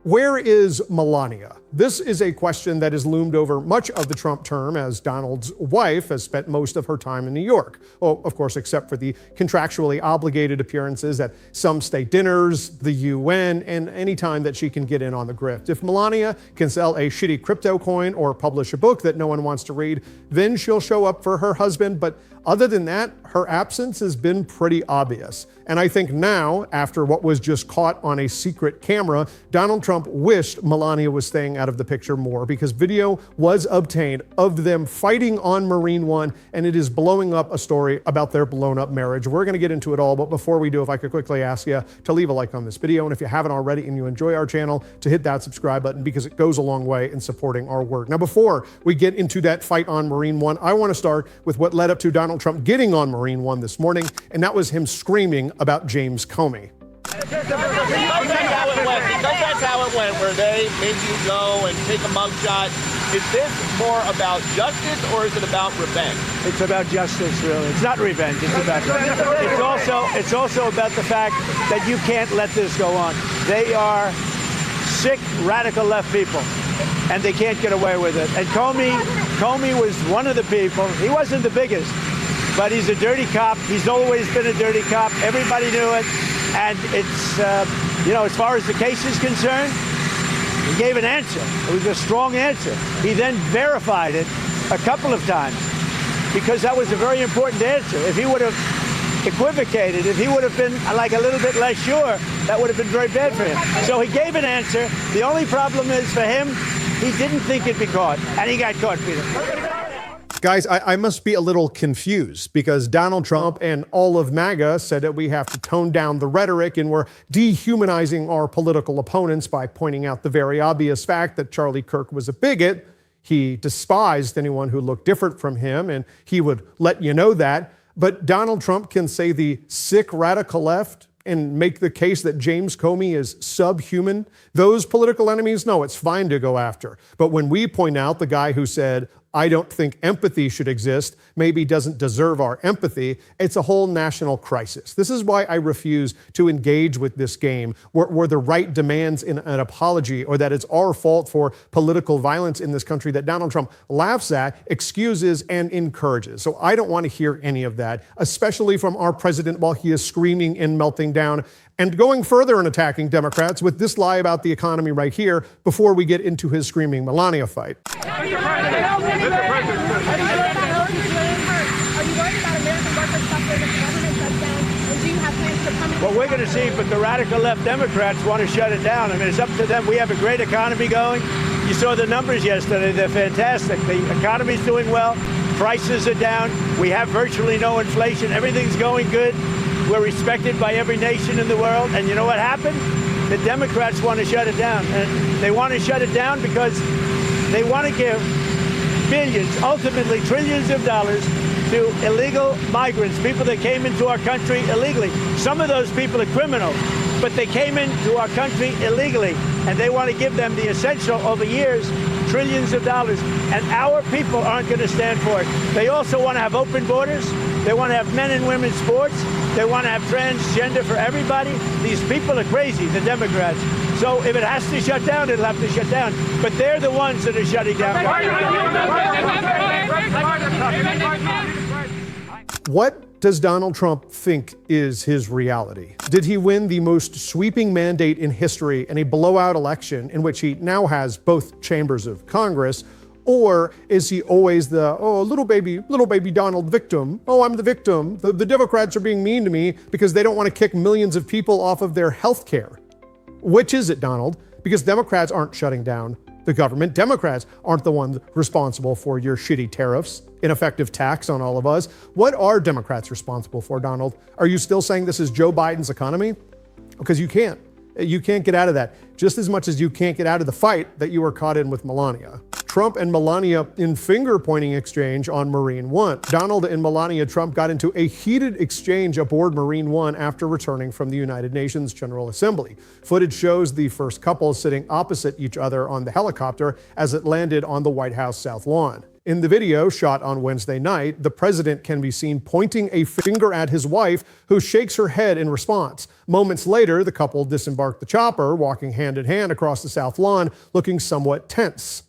Where is Melania? This is a question that has loomed over much of the Trump term, as Donald's wife has spent most of her time in New York. Well, of course, except for the contractually obligated appearances at some state dinners, the UN, and any time that she can get in on the grift. If Melania can sell a shitty crypto coin or publish a book that no one wants to read, then she'll show up for her husband. But other than that, her absence has been pretty obvious. And I think now, after what was just caught on a secret camera, Donald Trump wished Melania was staying out of the picture more, because video was obtained of them fighting on Marine One, and it is blowing up a story about their blown up marriage. We're gonna get into it all, but before we do, if I could quickly ask you to leave a like on this video, and if you haven't already and you enjoy our channel, to hit that subscribe button, because it goes a long way in supporting our work. Now, before we get into that fight on Marine One, I wanna start with what led up to Donald Trump getting on Marine One this morning, and that was him screaming about James Comey. That's how it went, where they made you go and take a mugshot. Is this more about justice, or is it about revenge? It's about justice, really. It's not revenge. It's also about the fact that you can't let this go on. They are sick, radical left people, and they can't get away with it. And Comey was one of the people. He wasn't the biggest, but he's a dirty cop. He's always been a dirty cop. Everybody knew it. And it's, as far as the case is concerned, he gave an answer. It was a strong answer. He then verified it a couple of times, because that was a very important answer. If he would have equivocated, if he would have been like a little bit less sure, that would have been very bad for him. So he gave an answer. The only problem is for him, he didn't think it'd be caught, and he got caught, Peter. Guys, I must be a little confused, because Donald Trump and all of MAGA said that we have to tone down the rhetoric, and we're dehumanizing our political opponents by pointing out the very obvious fact that Charlie Kirk was a bigot. He despised anyone who looked different from him, and he would let you know that. But Donald Trump can say the sick radical left and make the case that James Comey is subhuman. Those political enemies, no, it's fine to go after. But when we point out the guy who said, "I don't think empathy should exist," maybe doesn't deserve our empathy, it's a whole national crisis. This is why I refuse to engage with this game where the right demands an apology, or that it's our fault for political violence in this country that Donald Trump laughs at, excuses, and encourages. So I don't want to hear any of that, especially from our president while he is screaming and melting down and going further and attacking Democrats with this lie about the economy right here before we get into his screaming Melania fight. Are you worried about American workers suffering if the government shuts down? And do you have plans to come? Well, we're going to see, but the radical left Democrats want to shut it down. I mean, it's up to them. We have a great economy going. You saw the numbers yesterday. They're fantastic. The economy's doing well. Prices are down. We have virtually no inflation. Everything's going good. We're respected by every nation in the world. And you know what happened? The Democrats want to shut it down. And they want to shut it down because they want to give billions, ultimately trillions of dollars to illegal migrants, people that came into our country illegally. Some of those people are criminals, but they came into our country illegally, and they want to give them the essential over years, trillions of dollars, and our people aren't going to stand for it. They also want to have open borders. They want to have men and women sports. They want to have transgender for everybody. These people are crazy, the Democrats. So if it has to shut down, it'll have to shut down. But they're the ones that are shutting down. What does Donald Trump think is his reality? Did he win the most sweeping mandate in history in a blowout election in which he now has both chambers of Congress? Or is he always the, little baby Donald victim? Oh, I'm the victim. The Democrats are being mean to me because they don't want to kick millions of people off of their health care. Which is it, Donald? Because Democrats aren't shutting down the government. Democrats aren't the ones responsible for your shitty tariffs, ineffective tax on all of us. What are Democrats responsible for, Donald? Are you still saying this is Joe Biden's economy? Because you can't. You can't get out of that, just as much as you can't get out of the fight that you were caught in with Melania. Trump and Melania in finger-pointing exchange on Marine One. Donald and Melania Trump got into a heated exchange aboard Marine One after returning from the United Nations General Assembly. Footage shows the first couple sitting opposite each other on the helicopter as it landed on the White House South Lawn. In the video shot on Wednesday night, the president can be seen pointing a finger at his wife, who shakes her head in response. Moments later, the couple disembarked the chopper, walking hand in hand across the South Lawn, looking somewhat tense.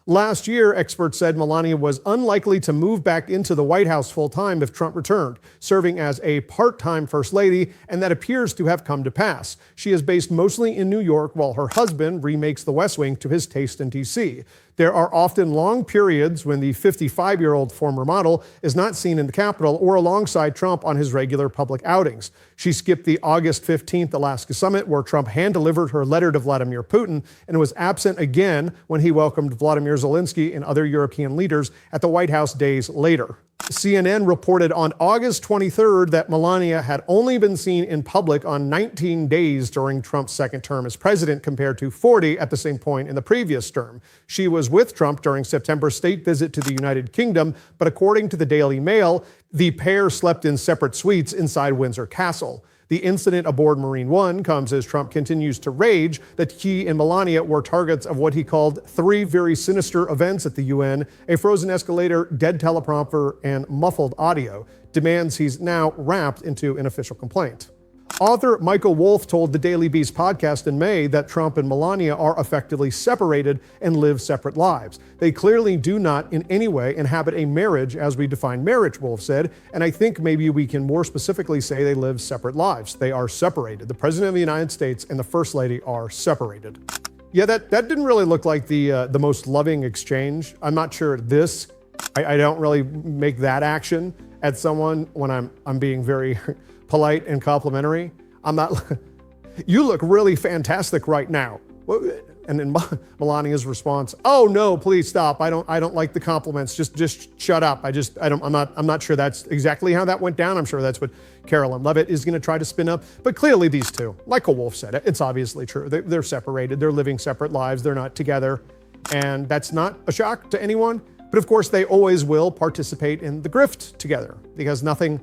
Last year, experts said Melania was unlikely to move back into the White House full-time if Trump returned, serving as a part-time First Lady, and that appears to have come to pass. She is based mostly in New York, while her husband remakes the West Wing to his taste in D.C. There are often long periods when the 55-year-old former model is not seen in the Capitol or alongside Trump on his regular public outings. She skipped the August 15th Alaska summit, where Trump hand-delivered her letter to Vladimir Putin, and was absent again when he welcomed Vladimir Zelensky and other European leaders at the White House days later. CNN reported on August 23rd that Melania had only been seen in public on 19 days during Trump's second term as president, compared to 40 at the same point in the previous term. She was with Trump during September's state visit to the United Kingdom, but according to the Daily Mail, the pair slept in separate suites inside Windsor Castle. The incident aboard Marine One comes as Trump continues to rage that he and Melania were targets of what he called 3 very sinister events at the UN: a frozen escalator, dead teleprompter, and muffled audio, demands he's now wrapped into an official complaint. Author Michael Wolff told the Daily Beast podcast in May that Trump and Melania are effectively separated and live separate lives. They clearly do not in any way inhabit a marriage as we define marriage, Wolff said, and I think maybe we can more specifically say they live separate lives. They are separated. The President of the United States and the First Lady are separated. Yeah, that didn't really look like the most loving exchange. I'm not sure I don't really make that action at someone when I'm being very polite and complimentary. I'm not. You look really fantastic right now. And then Melania's response, "Oh no, please stop. I don't like the compliments. Just shut up. I'm not sure that's exactly how that went down. I'm sure that's what Carolyn Levitt is going to try to spin up. But clearly these two, Michael Wolff said it, it's obviously true. They're separated. They're living separate lives. They're not together. And that's not a shock to anyone. But of course, they always will participate in the grift together, because nothing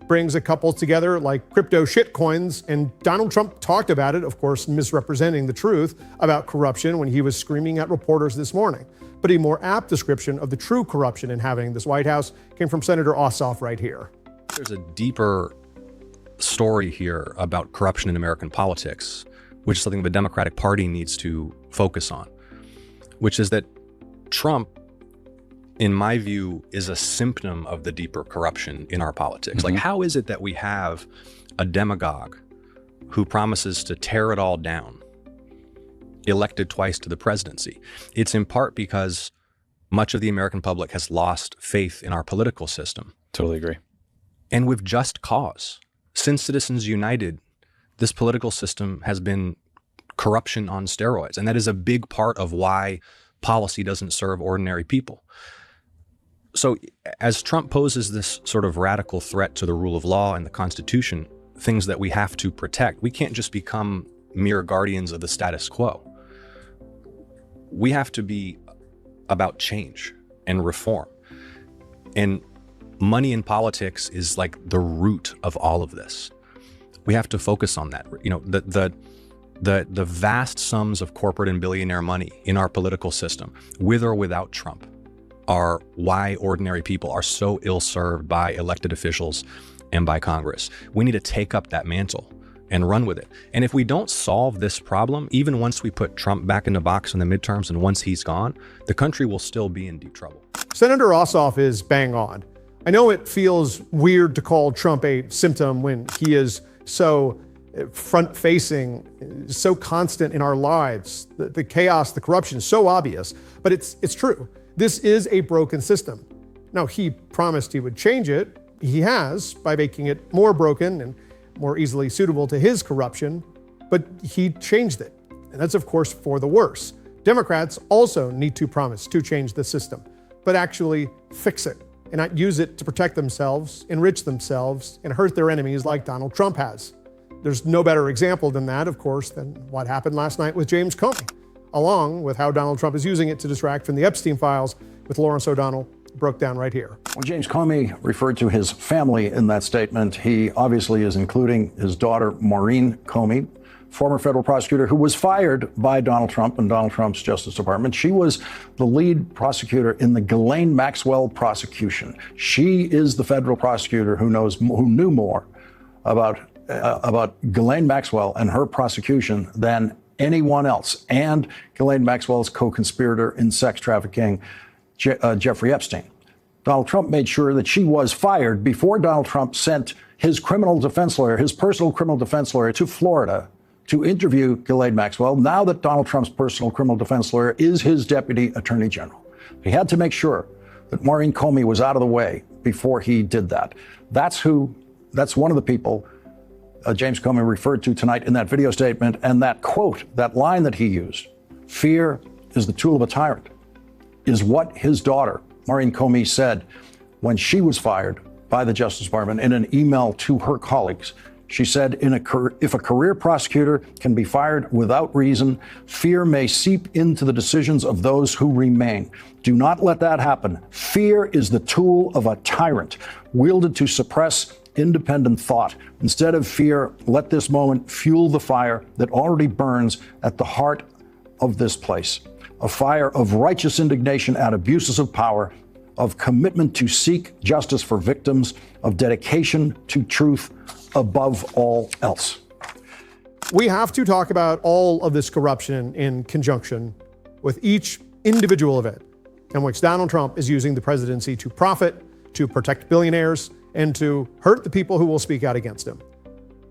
brings a couple together like crypto shitcoins, and Donald Trump talked about it, of course, misrepresenting the truth about corruption when he was screaming at reporters this morning. But a more apt description of the true corruption inhabiting this White House came from Senator Ossoff right here. There's a deeper story here about corruption in American politics, which is something the Democratic Party needs to focus on, which is that Trump, in my view, is a symptom of the deeper corruption in our politics. Like, how is it that we have a demagogue who promises to tear it all down, elected twice to the presidency? It's in part because much of the American public has lost faith in our political system. Totally agree. And with just cause. Since Citizens United, this political system has been corruption on steroids. And that is a big part of why policy doesn't serve ordinary people. So as Trump poses this sort of radical threat to the rule of law and the Constitution, things that we have to protect, we can't just become mere guardians of the status quo. We have to be about change and reform. And money in politics is like the root of all of this. We have to focus on that. You know, the vast sums of corporate and billionaire money in our political system, with or without Trump, are why ordinary people are so ill-served by elected officials and by Congress. We need to take up that mantle and run with it. And if we don't solve this problem, even once we put Trump back in the box in the midterms and once he's gone, the country will still be in deep trouble. Senator Ossoff is bang on. I know it feels weird to call Trump a symptom when he is so front-facing, so constant in our lives. The chaos, the corruption is so obvious, but it's true. This is a broken system. Now, he promised he would change it. He has, by making it more broken and more easily suitable to his corruption, but he changed it. And that's, of course, for the worse. Democrats also need to promise to change the system, but actually fix it and not use it to protect themselves, enrich themselves, and hurt their enemies like Donald Trump has. There's no better example than that, of course, than what happened last night with James Comey, along with how Donald Trump is using it to distract from the Epstein files, with Lawrence O'Donnell broke down right here. When James Comey referred to his family in that statement, he obviously is including his daughter, Maureen Comey, former federal prosecutor who was fired by Donald Trump and Donald Trump's Justice Department. She was the lead prosecutor in the Ghislaine Maxwell prosecution. She is the federal prosecutor who knew more about Ghislaine Maxwell and her prosecution than anyone else, and Ghislaine Maxwell's co-conspirator in sex trafficking, Jeffrey Epstein. Donald Trump made sure that she was fired before Donald Trump sent his criminal defense lawyer, his personal criminal defense lawyer, to Florida to interview Ghislaine Maxwell, now that Donald Trump's personal criminal defense lawyer is his deputy attorney general. He had to make sure that Maureen Comey was out of the way before he did that. That's one of the people James Comey referred to tonight in that video statement, and that quote, that line that he used, "Fear is the tool of a tyrant," is what his daughter, Maureen Comey, said when she was fired by the Justice Department in an email to her colleagues. She said, if a career prosecutor can be fired without reason, fear may seep into the decisions of those who remain. Do not let that happen. Fear is the tool of a tyrant, wielded to suppress independent thought. Instead of fear, let this moment fuel the fire that already burns at the heart of this place. A fire of righteous indignation at abuses of power, of commitment to seek justice for victims, of dedication to truth above all else. We have to talk about all of this corruption in conjunction with each individual event in which Donald Trump is using the presidency to profit, to protect billionaires, and to hurt the people who will speak out against him.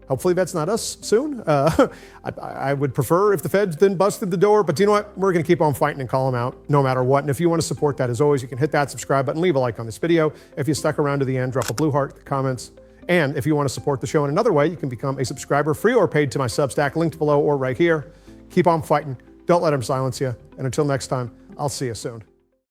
Hopefully that's not us soon. I would prefer if the feds then busted the door, but you know what? We're gonna keep on fighting and call them out no matter what. And if you wanna support that, as always, you can hit that subscribe button, leave a like on this video. If you stuck around to the end, drop a blue heart in the comments. And if you wanna support the show in another way, you can become a subscriber, free or paid, to my Substack, linked below or right here. Keep on fighting. Don't let them silence you. And until next time, I'll see you soon.